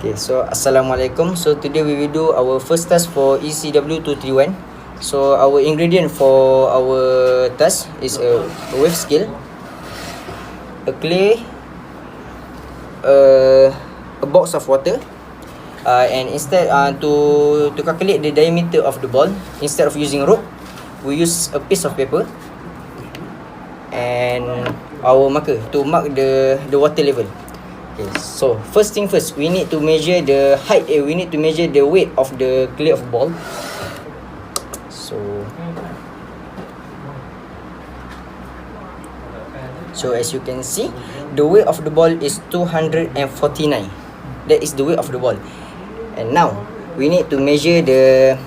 Okay, so Assalamualaikum. So today we will do our first task for ECW 231. So our ingredient for our task is a wave scale, a clay, a box of water, and instead to calculate the diameter of the ball, instead of using rope, we use a piece of paper and our marker to mark the water level. Okay, so first thing first, we need to measure the height. We need to measure the weight of the clay of ball. So as you can see, the weight of the ball is 249. That is the weight of the ball. And now we need to measure the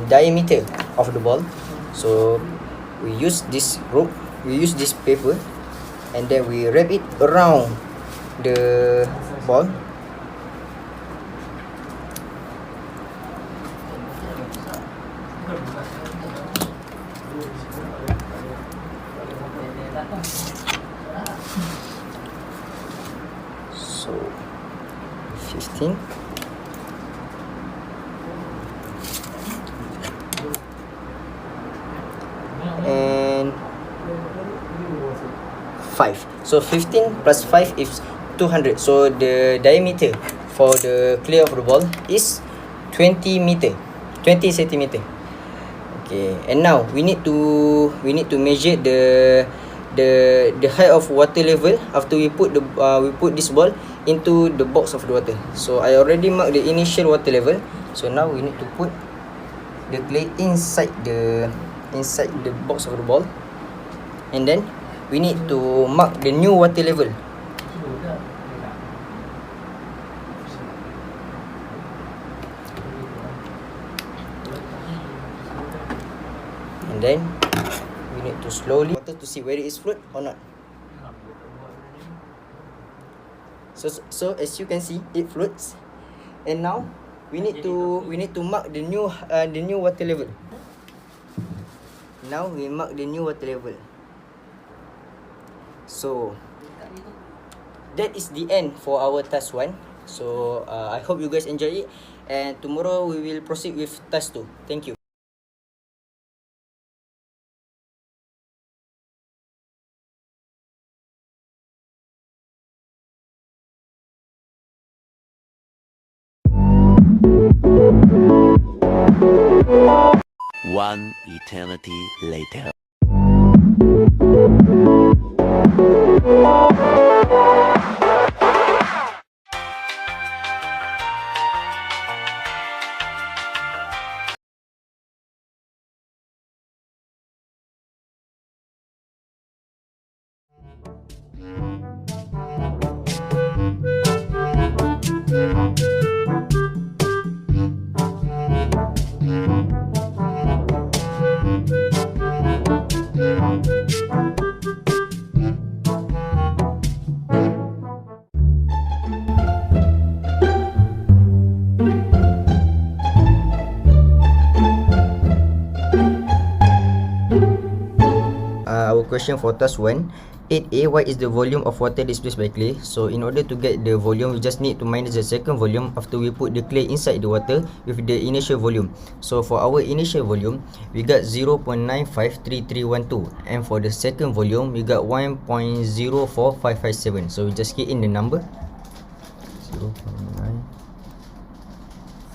diameter of the ball. So we use this rope, we use this paper, and then we wrap it around the ball. So 15. And 5. So 15 plus 5 is 200. So the diameter for the clay of the ball is 20 centimeter. Okay, and now we need to measure the height of water level after we put this ball into the box of the water. So I already marked the initial water level. So now we need to put the clay inside the box of the ball, and then we need to mark the new water level. And then we need to slowly water to see whether it's float or not. So as you can see, it floats. And now we need to mark the new water level. Now we mark the new water level. So that is the end for our task 1. So I hope you guys enjoy it, and tomorrow we will proceed with task 2. Thank you. One eternity later. Our question for task 1, 8A, what is the volume of water displaced by clay? So in order to get the volume, we just need to minus the second volume after we put the clay inside the water with the initial volume. So for our initial volume, we got 0.953312, and for the second volume, we got 1.04557. So we just key in the number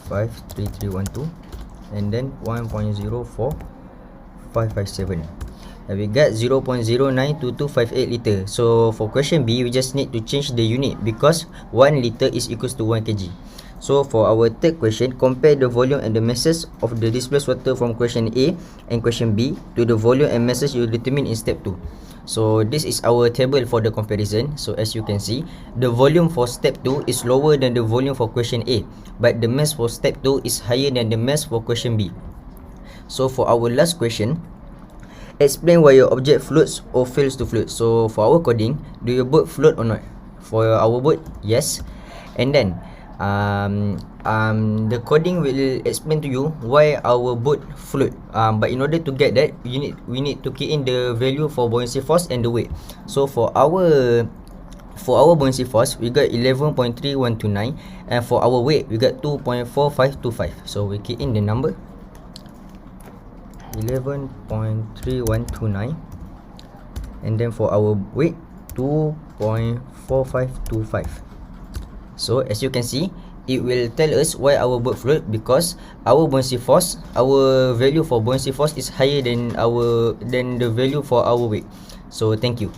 0.953312 and then 1.04557. And we got 0.092258 liter. So for question B, we just need to change the unit because 1 liter is equals to 1 kg. So for our third question, compare the volume and the masses of the displaced water from question A and question B to the volume and masses you determine in step 2. So this is our table for the comparison. So as you can see, the volume for step 2 is lower than the volume for question A, but the mass for step 2 is higher than the mass for question B. So for our last question, explain why your object floats or fails to float. So for our coding, do your boat float or not? For our boat, yes. And then the coding will explain to you why our boat float. But in order to get that, we need to key in the value for buoyancy force and the weight. So for our For our buoyancy force, we got 11.3129, and for our weight, we got 2.4525. So we key in the number 11.3129, and then for our weight 2.4525. So as you can see, it will tell us why our boat float, because our buoyancy force, our value for buoyancy force is higher than the value for our weight. So thank you.